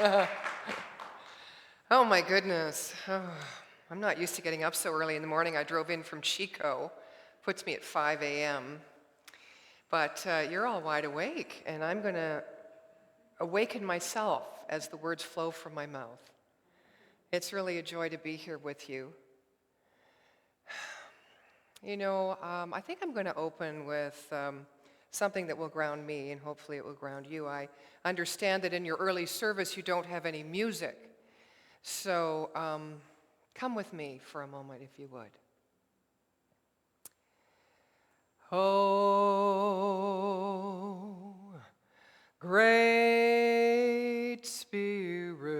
Oh my goodness. I'm not used to getting up so early in the morning. I drove in from Chico. Puts me at 5 a.m. But you're all wide awake, and I'm going to awaken myself as the words flow from my mouth. It's really a joy to be here with you. I think I'm going to open with something that will ground me, and hopefully it will ground you. I understand that in your early service you don't have any music. So come with me for a moment, if you would. Oh, great Spirit,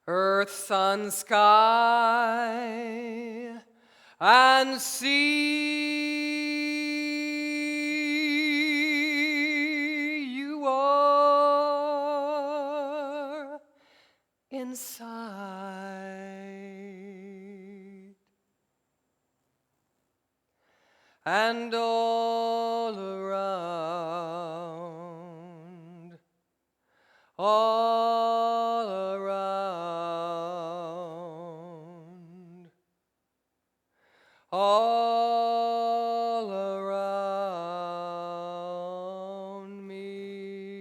earth, sun, sky, and sea, you are inside, and all around, all around, all around me.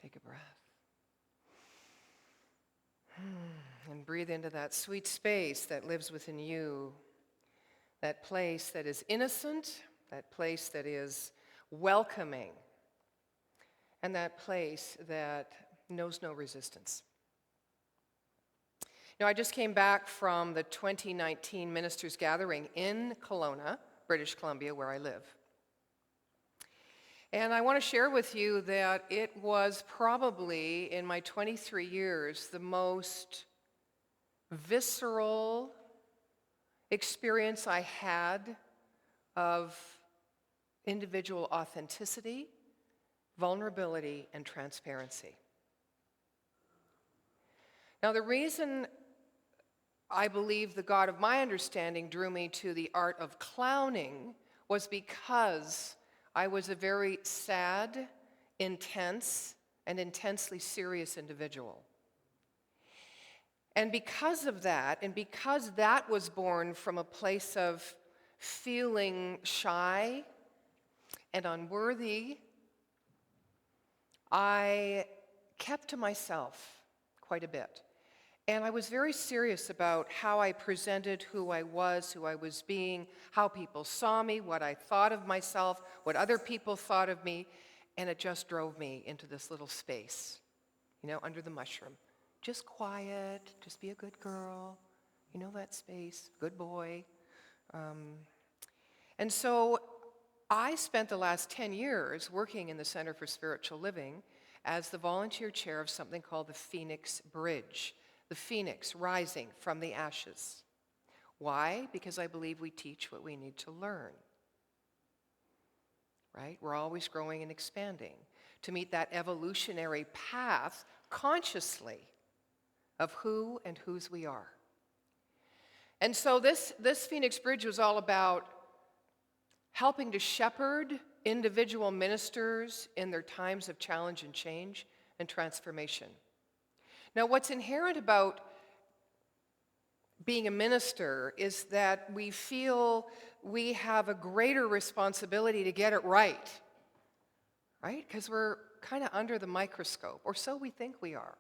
Take a breath. And breathe into that sweet space that lives within you, that place that is innocent, that place that is welcoming, and that place that knows no resistance. I just came back from the 2019 Ministers' Gathering in Kelowna, British Columbia, where I live. And I want to share with you that it was probably, in my 23 years, the most visceral experience I had of individual authenticity, vulnerability, and transparency. Now, the reason I believe the God of my understanding drew me to the art of clowning was because I was a very sad, intense, and intensely serious individual. And because of that, and because that was born from a place of feeling shy and unworthy, I kept to myself quite a bit. And I was very serious about how I presented who I was being, how people saw me, what I thought of myself, what other people thought of me, and it just drove me into this little space, under the mushroom. Just quiet, just be a good girl, that space, good boy. And so I spent the last 10 years working in the Center for Spiritual Living as the volunteer chair of something called the Phoenix Bridge, the phoenix rising from the ashes. Why? Because I believe we teach what we need to learn. Right? We're always growing and expanding to meet that evolutionary path consciously of who and whose we are. And so this Phoenix Bridge was all about helping to shepherd individual ministers in their times of challenge and change and transformation. Now, what's inherent about being a minister is that we feel we have a greater responsibility to get it right? Because we're kind of under the microscope, or so we think we are.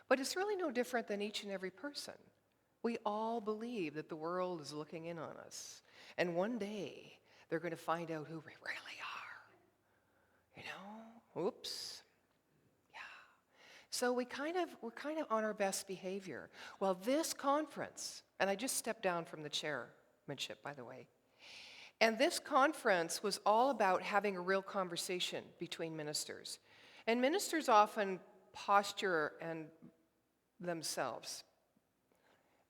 But it's really no different than each and every person. We all believe that the world is looking in on us. And one day, they're going to find out who we really are. Oops. Yeah. So we're kind of on our best behavior. Well, this conference, and I just stepped down from the chairmanship, by the way, and this conference was all about having a real conversation between ministers. And ministers often posture and themselves.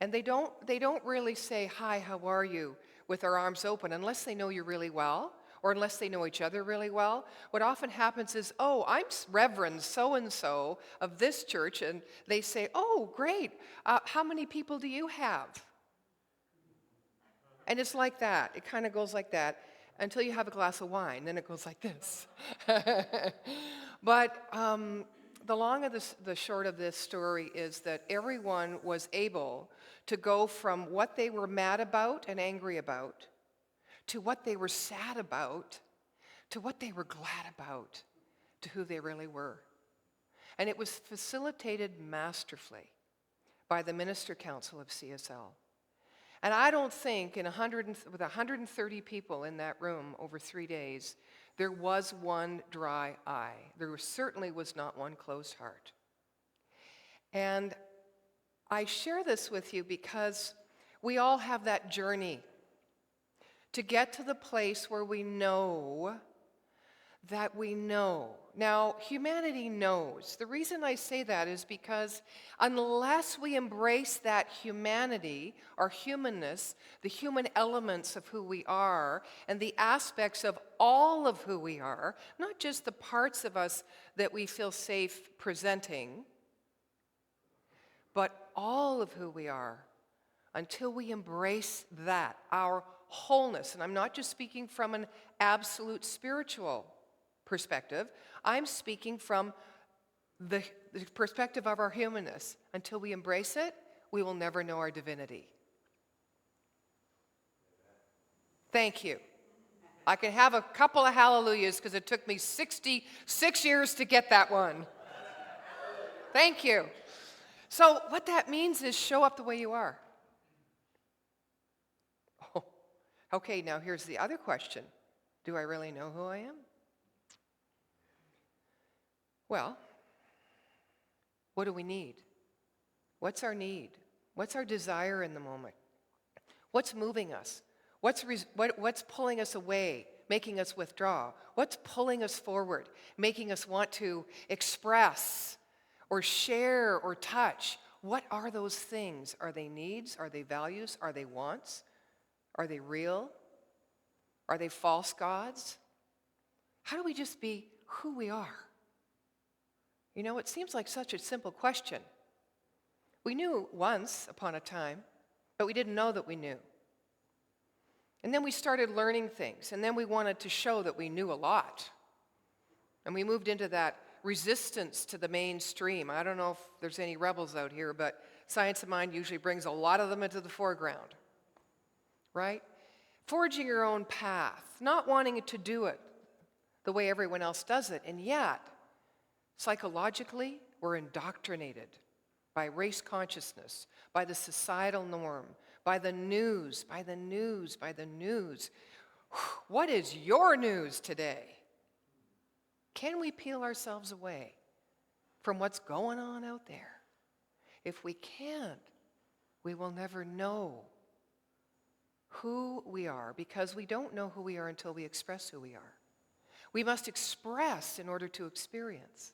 And they don't really say, "Hi, how are you?" with their arms open unless they know you really well or unless they know each other really well. What often happens is, "Oh, I'm Reverend so-and-so of this church," and they say, "Oh, great. How many people do you have?" And it's like that. It kind of goes like that until you have a glass of wine. Then it goes like this. But the long of the short of this story is that everyone was able to go from what they were mad about and angry about to what they were sad about to what they were glad about to who they really were. And it was facilitated masterfully by the Minister Council of CSL. And I don't think with 130 people in that room over 3 days, there was one dry eye. There certainly was not one closed heart. And I share this with you because we all have that journey to get to the place where we know that we know. Now, humanity knows. The reason I say that is because unless we embrace that humanity, our humanness, the human elements of who we are, and the aspects of all of who we are, not just the parts of us that we feel safe presenting, but all of who we are, until we embrace that, our wholeness. And I'm not just speaking from an absolute spiritual perspective. I'm speaking from the perspective of our humanness. Until we embrace it, we will never know our divinity. Thank you. I can have a couple of hallelujahs because it took me 66 years to get that one. Thank you. So what that means is show up the way you are. Oh, okay, now here's the other question. Do I really know who I am? Well, what do we need? What's our need? What's our desire in the moment? What's moving us? What's pulling us away, making us withdraw? What's pulling us forward, making us want to express or share or touch? What are those things? Are they needs? Are they values? Are they wants? Are they real? Are they false gods? How do we just be who we are? You know, it seems like such a simple question. We knew once upon a time, but we didn't know that we knew. And then we started learning things, and then we wanted to show that we knew a lot. And we moved into that resistance to the mainstream. I don't know if there's any rebels out here, but Science of Mind usually brings a lot of them into the foreground, right? Forging your own path, not wanting to do it the way everyone else does it, and yet, psychologically, we're indoctrinated by race consciousness, by the societal norm, by the news. What is your news today? Can we peel ourselves away from what's going on out there? If we can't, we will never know who we are, because we don't know who we are until we express who we are. We must express in order to experience.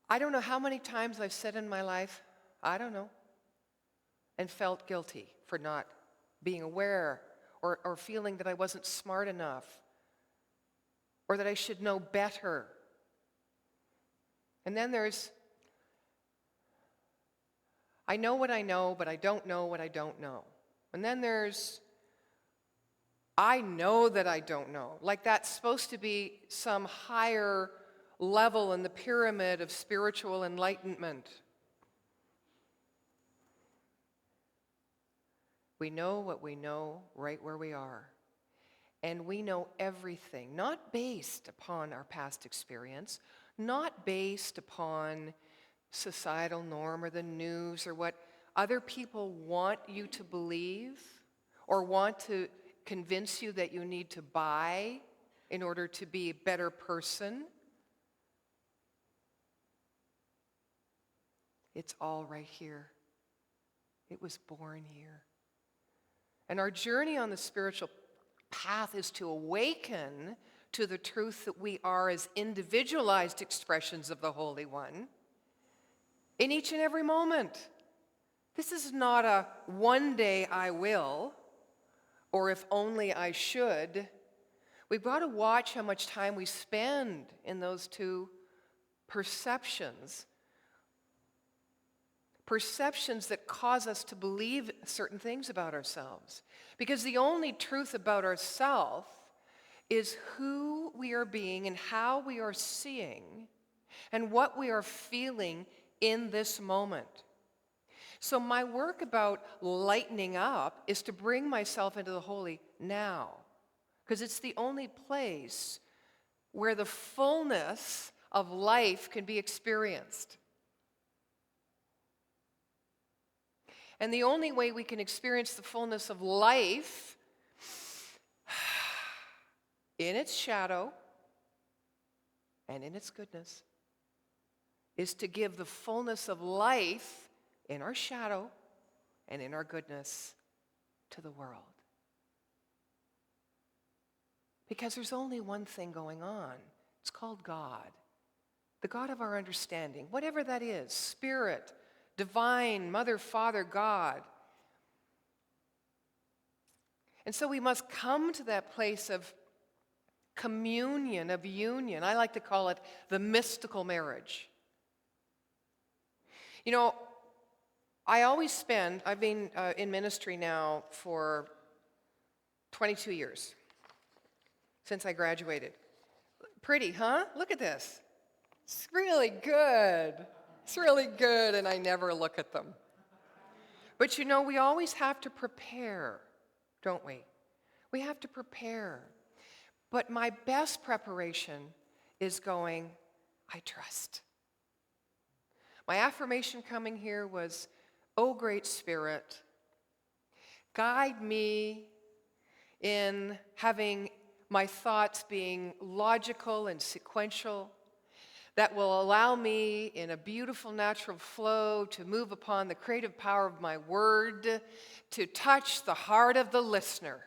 I don't know how many times I've said in my life, I don't know, and felt guilty for not being aware or feeling that I wasn't smart enough or that I should know better. And then there's, I know what I know, but I don't know what I don't know. And then there's, I know that I don't know. Like that's supposed to be some higher level in the pyramid of spiritual enlightenment. We know what we know right where we are. And we know everything, not based upon our past experience, not based upon societal norm or the news or what other people want you to believe or want to convince you that you need to buy in order to be a better person. It's all right here. It was born here. And our journey on the spiritual path is to awaken to the truth that we are as individualized expressions of the Holy One in each and every moment. This is not a one day I will, or if only I should. We've got to watch how much time we spend in those two perceptions. perceptions that cause us to believe certain things about ourselves. Because the only truth about ourselves is who we are being and how we are seeing and what we are feeling in this moment. So my work about lightening up is to bring myself into the holy now, because it's the only place where the fullness of life can be experienced. And the only way we can experience the fullness of life in its shadow and in its goodness is to give the fullness of life in our shadow and in our goodness to the world. Because there's only one thing going on. It's called God. The God of our understanding, whatever that is, Spirit, divine, Mother, Father, God. And so we must come to that place of communion, of union. I like to call it the mystical marriage. You know, I've been in ministry now for 22 years, since I graduated. Pretty, huh? Look at this. It's really good. It's really good, and I never look at them. But you know, we always have to prepare, don't we? We have to prepare. But my best preparation is going, I trust. My affirmation coming here was, "O Great Spirit, guide me in having my thoughts being logical and sequential, that will allow me in a beautiful natural flow to move upon the creative power of my word, to touch the heart of the listener."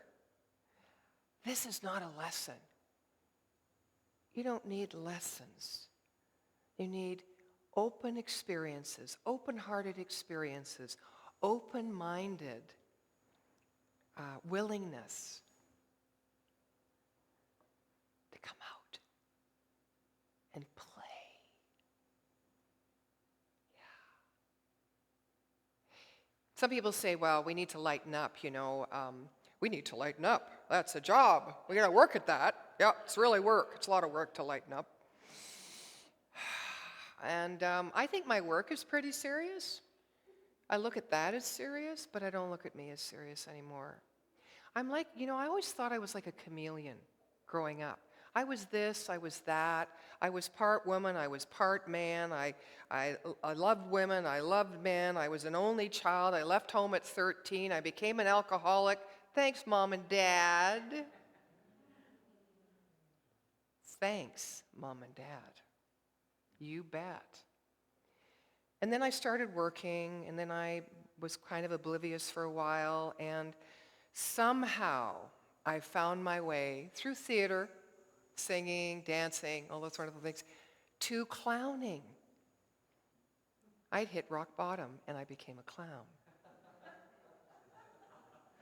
This is not a lesson. You don't need lessons. You need open experiences, open-hearted experiences, open-minded willingness to come out and play. Yeah. Some people say, well, we need to lighten up, we need to lighten up. That's a job. We got to work at that. Yeah, it's really work. It's a lot of work to lighten up. And I think my work is pretty serious. I look at that as serious, but I don't look at me as serious anymore. I'm like, I always thought I was like a chameleon growing up. I was this, I was that. I was part woman, I was part man. I loved women, I loved men. I was an only child. I left home at 13. I became an alcoholic. Thanks, Mom and Dad. Thanks, Mom and Dad. You bet. And then I started working, and then I was kind of oblivious for a while, and somehow I found my way through theater, singing, dancing, all those wonderful things, to clowning. I'd hit rock bottom, and I became a clown.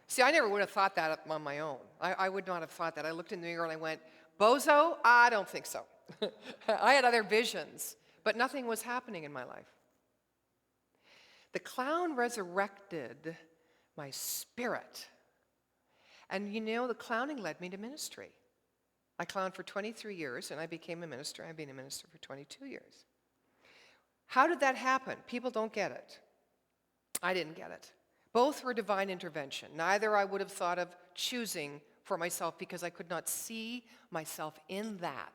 See, I never would have thought that on my own. I would not have thought that. I looked in the mirror and I went, bozo? I don't think so. I had other visions, but nothing was happening in my life. The clown resurrected my spirit. And the clowning led me to ministry. I clowned for 23 years, and I became a minister. I've been a minister for 22 years. How did that happen? People don't get it. I didn't get it. Both were divine intervention. Neither I would have thought of choosing for myself because I could not see myself in that.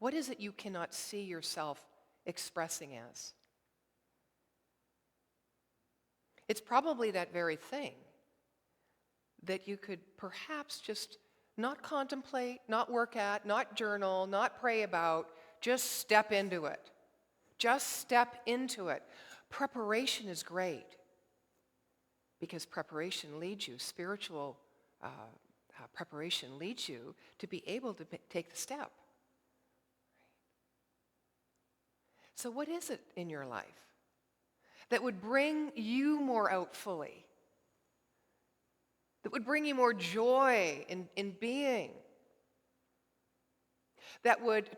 What is it you cannot see yourself expressing as? It's probably that very thing that you could perhaps just not contemplate, not work at, not journal, not pray about, just step into it. Just step into it. Preparation is great because preparation leads you, spiritual preparation leads you to be able to take the step. So what is it in your life that would bring you more out fully? That would bring you more joy in being?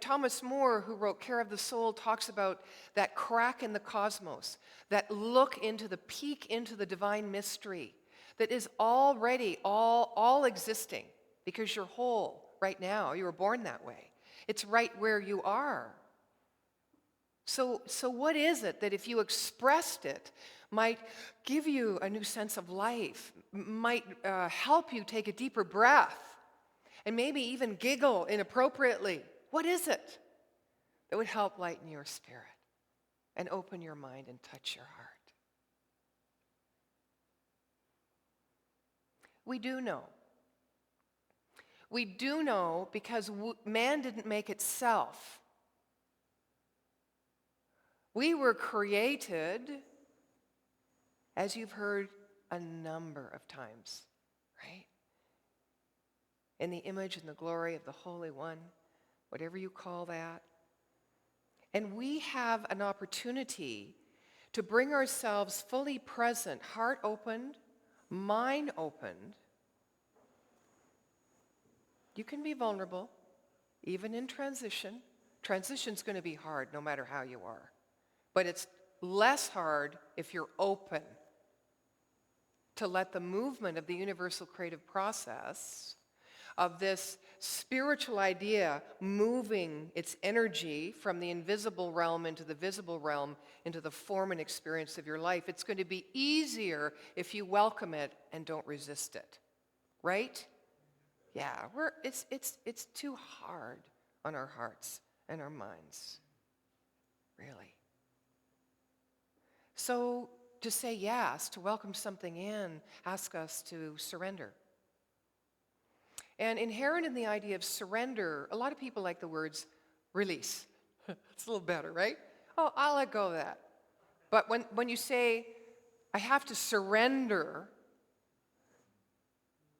Thomas More, who wrote Care of the Soul, talks about that crack in the cosmos, that look into the peek into the divine mystery that is already all existing because you're whole right now. You were born that way. It's right where you are. So what is it that if you expressed it might give you a new sense of life, might help you take a deeper breath, and maybe even giggle inappropriately? What is it that would help lighten your spirit and open your mind and touch your heart? We do know. We do know because man didn't make itself. We were created, as you've heard a number of times, right? In the image and the glory of the Holy One, whatever you call that. And we have an opportunity to bring ourselves fully present, heart opened, mind opened. You can be vulnerable, even in transition. Transition's going to be hard no matter how you are. But it's less hard if you're open to let the movement of the universal creative process, of this spiritual idea moving its energy from the invisible realm into the visible realm, into the form and experience of your life. It's going to be easier if you welcome it and don't resist it. Right? Yeah, it's too hard on our hearts and our minds. Really. So to say yes, to welcome something in, ask us to surrender. And inherent in the idea of surrender, a lot of people like the words release. It's a little better, right? Oh, I'll let go of that. But when you say, I have to surrender,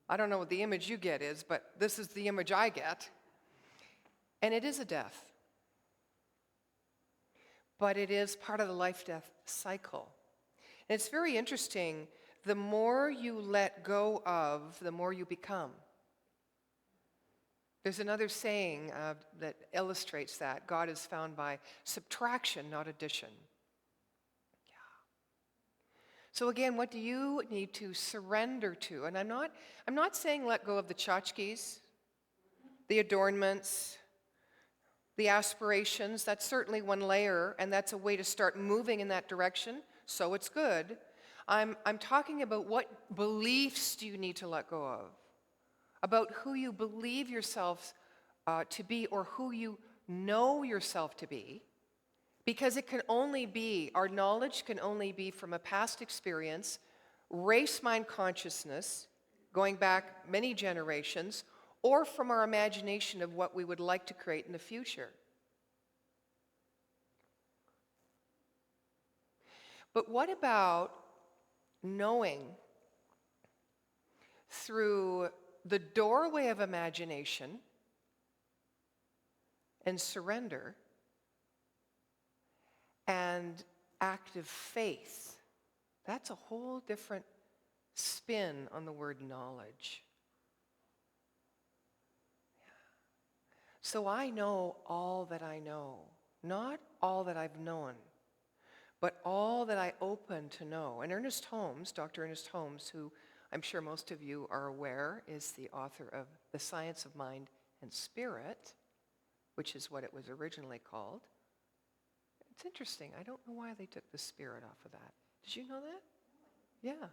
I don't know what the image you get is, but this is the image I get. And it is a death. But it is part of the life-death cycle. And it's very interesting. The more you let go of, the more you become. There's another saying that illustrates that. God is found by subtraction, not addition. Yeah. So again, what do you need to surrender to? And I'm not saying let go of the tchotchkes, the adornments, the aspirations. That's certainly one layer, and that's a way to start moving in that direction, so it's good. I'm talking about what beliefs do you need to let go of, about who you believe yourself to be or who you know yourself to be, because it can only be, our knowledge can only be from a past experience, race mind consciousness, going back many generations, or from our imagination of what we would like to create in the future. But what about knowing through the doorway of imagination and surrender and active faith? That's a whole different spin on the word knowledge. So I know all that I know, not all that I've known, but all that I open to know. And Ernest Holmes, Dr. Ernest Holmes, who I'm sure most of you are aware, is the author of The Science of Mind and Spirit, which is what it was originally called. It's interesting. I don't know why they took the spirit off of that. Did you know that? Yeah.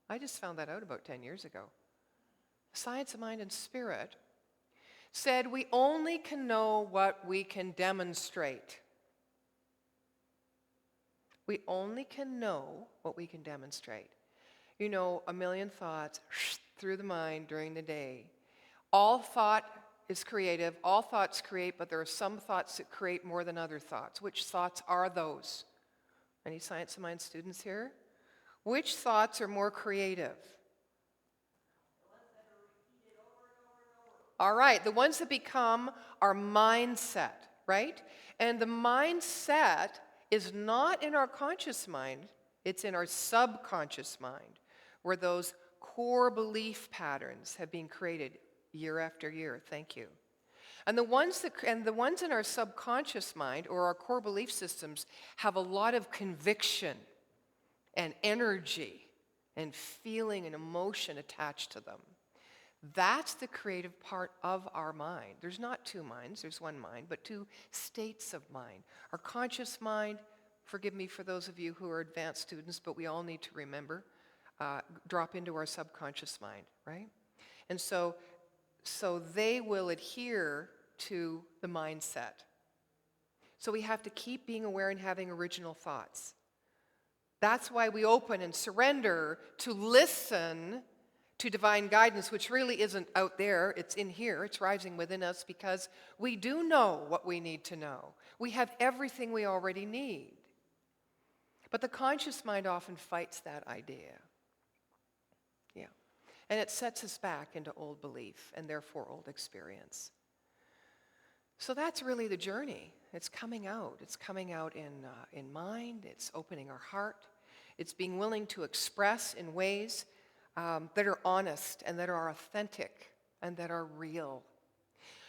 I just found that out about 10 years ago. The Science of Mind and Spirit said we only can know what we can demonstrate. We only can know what we can demonstrate. You know, a million thoughts through the mind during the day. All thought is creative. All thoughts create, but there are some thoughts that create more than other thoughts. Which thoughts are those? Any Science of Mind students here? Which thoughts are more creative? All right, the ones that become our mindset, right? And the mindset is not in our conscious mind, it's in our subconscious mind, where those core belief patterns have been created year after year. Thank you. And the ones in our subconscious mind or our core belief systems have a lot of conviction and energy and feeling and emotion attached to them. That's the creative part of our mind. There's not two minds, there's one mind, but two states of mind. Our conscious mind, forgive me for those of you who are advanced students, but we all need to remember, drop into our subconscious mind, right? And so they will adhere to the mindset. So we have to keep being aware and having original thoughts. That's why we open and surrender to listen to divine guidance, which really isn't out there, it's in here, it's rising within us, because we do know what we need to know. We have everything we already need. But the conscious mind often fights that idea. Yeah. And it sets us back into old belief and therefore old experience. So that's really the journey. It's coming out. It's coming out in mind. It's opening our heart. It's being willing to express in ways that are honest and that are authentic and that are real.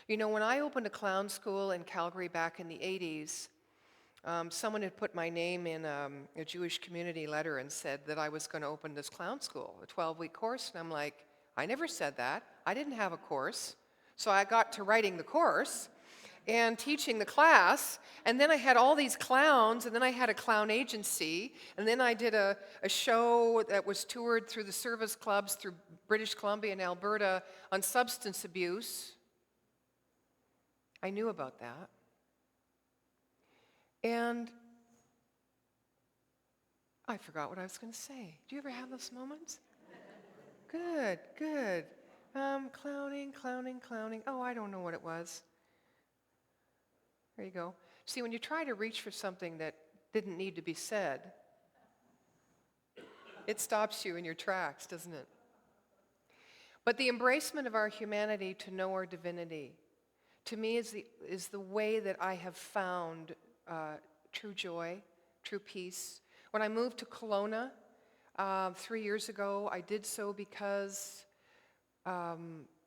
You know, when I opened a clown school in Calgary back in the 80s, someone had put my name in a Jewish community letter and said that I was going to open this clown school, a 12-week course. And I'm like, I never said that. I didn't have a course. So I got to writing the course and teaching the class, and then I had all these clowns, and then I had a clown agency, and then I did a show that was toured through the service clubs through British Columbia and Alberta on substance abuse. I knew about that. And I forgot what I was going to say. Do you ever have those moments? Good, good. Clowning. Oh, I don't know what it was. There you go. See, when you try to reach for something that didn't need to be said, it stops you in your tracks, doesn't it? But the embracement of our humanity to know our divinity, to me, is the way that I have found true joy, true peace. When I moved to Kelowna 3 years ago, I did so because I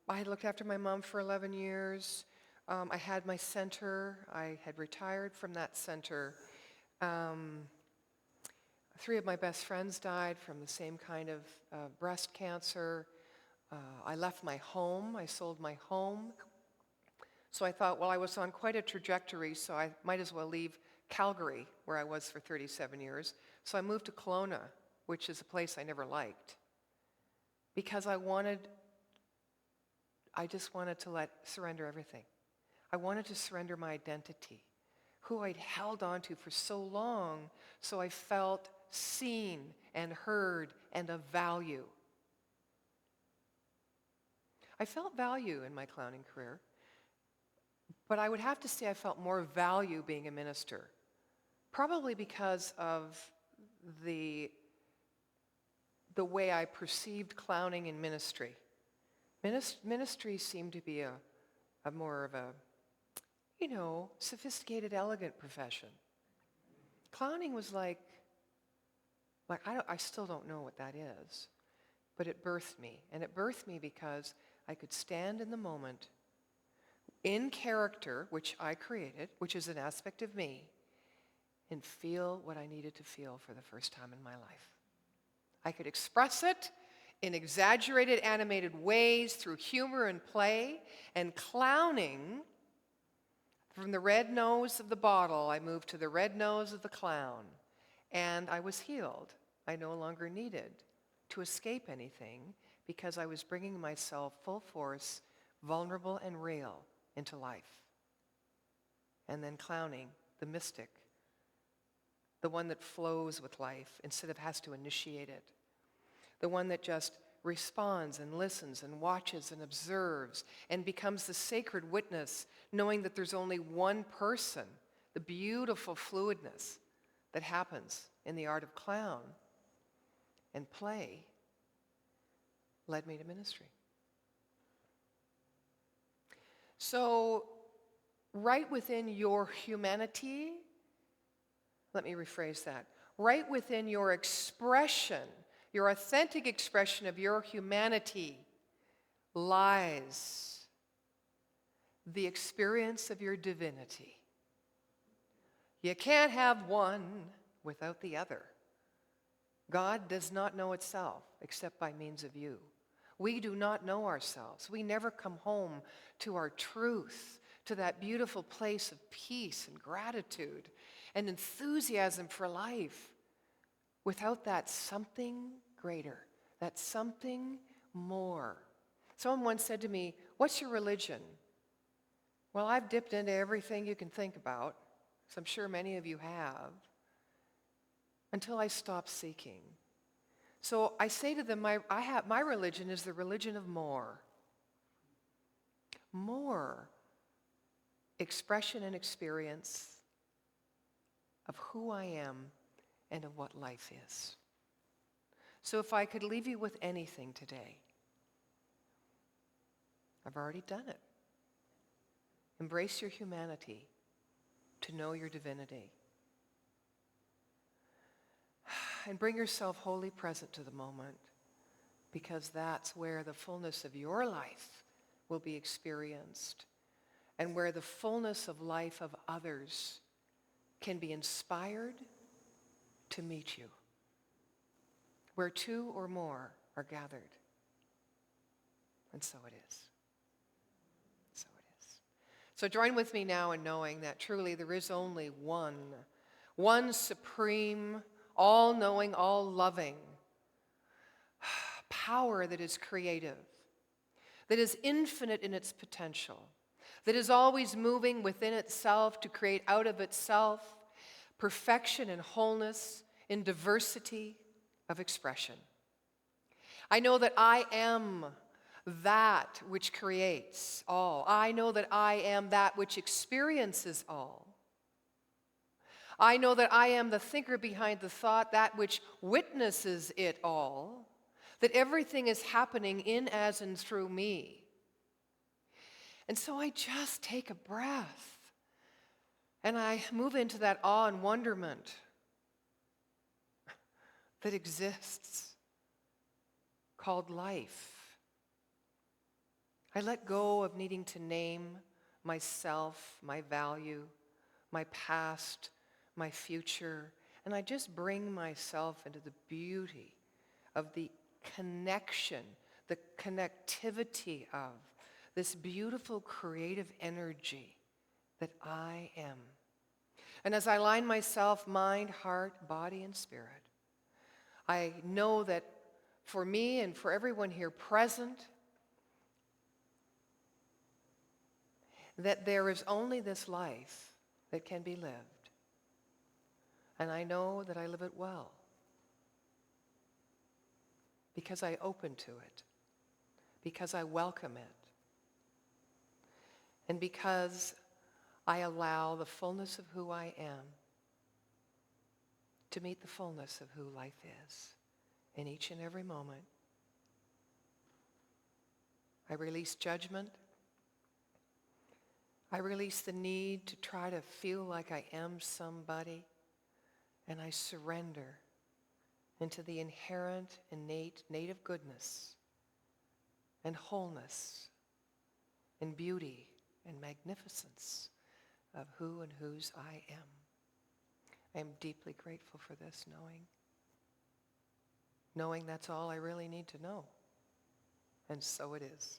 had looked after my mom for 11 years. I had my center. I had retired from that center. 3 of my best friends died from the same kind of breast cancer. I left my home. I sold my home. So I thought, well, I was on quite a trajectory, so I might as well leave Calgary, where I was for 37 years. So I moved to Kelowna, which is a place I never liked, because I just wanted to surrender everything. I wanted to surrender my identity, who I'd held on to for so long, so I felt seen and heard and of value. I felt value in my clowning career, but I would have to say I felt more value being a minister, probably because of the way I perceived clowning in ministry. Ministry seemed to be a more of a, sophisticated, elegant profession. Clowning was like I still don't know what that is, but it birthed me. And it birthed me because I could stand in the moment, in character, which I created, which is an aspect of me, and feel what I needed to feel for the first time in my life. I could express it in exaggerated, animated ways through humor and play, and clowning. From the red nose of the bottle, I moved to the red nose of the clown, and I was healed. I no longer needed to escape anything because I was bringing myself full force, vulnerable and real, into life. And then clowning, the mystic, the one that flows with life instead of has to initiate it, the one that just responds and listens and watches and observes and becomes the sacred witness, knowing that there's only one person, the beautiful fluidness that happens in the art of clown and play led me to ministry. So, right within your humanity, let me rephrase that, right within your expression, your authentic expression of your humanity lies the experience of your divinity. You can't have one without the other. God does not know itself except by means of you. We do not know ourselves. We never come home to our truth, to that beautiful place of peace and gratitude and enthusiasm for life without that something greater, that something more. Someone once said to me, "What's your religion?" Well, I've dipped into everything you can think about, so I'm sure many of you have, until I stopped seeking. So I say to them, my religion is the religion of more. More expression and experience of who I am and of what life is. So if I could leave you with anything today, I've already done it. Embrace your humanity to know your divinity. And bring yourself wholly present to the moment, because that's where the fullness of your life will be experienced, and where the fullness of life of others can be inspired to meet you, where two or more are gathered. And so it is. So it is. So join with me now in knowing that truly there is only one supreme, all-knowing, all-loving power that is creative, that is infinite in its potential, that is always moving within itself to create out of itself perfection and wholeness in diversity of expression. I know that I am that which creates all. I know that I am that which experiences all. I know that I am the thinker behind the thought, that which witnesses it all, that everything is happening in, as, and through me. And so I just take a breath and I move into that awe and wonderment that exists, called life. I let go of needing to name myself, my value, my past, my future, and I just bring myself into the beauty of the connection, the connectivity of this beautiful creative energy that I am. And as I align myself, mind, heart, body, and spirit, I know that for me and for everyone here present, that there is only this life that can be lived. And I know that I live it well because I open to it, because I welcome it, and because I allow the fullness of who I am to meet the fullness of who life is in each and every moment. I release judgment. I release the need to try to feel like I am somebody, and I surrender into the inherent, innate, native goodness and wholeness and beauty and magnificence of who and whose I am. I am deeply grateful for this knowing that's all I really need to know. And so it is.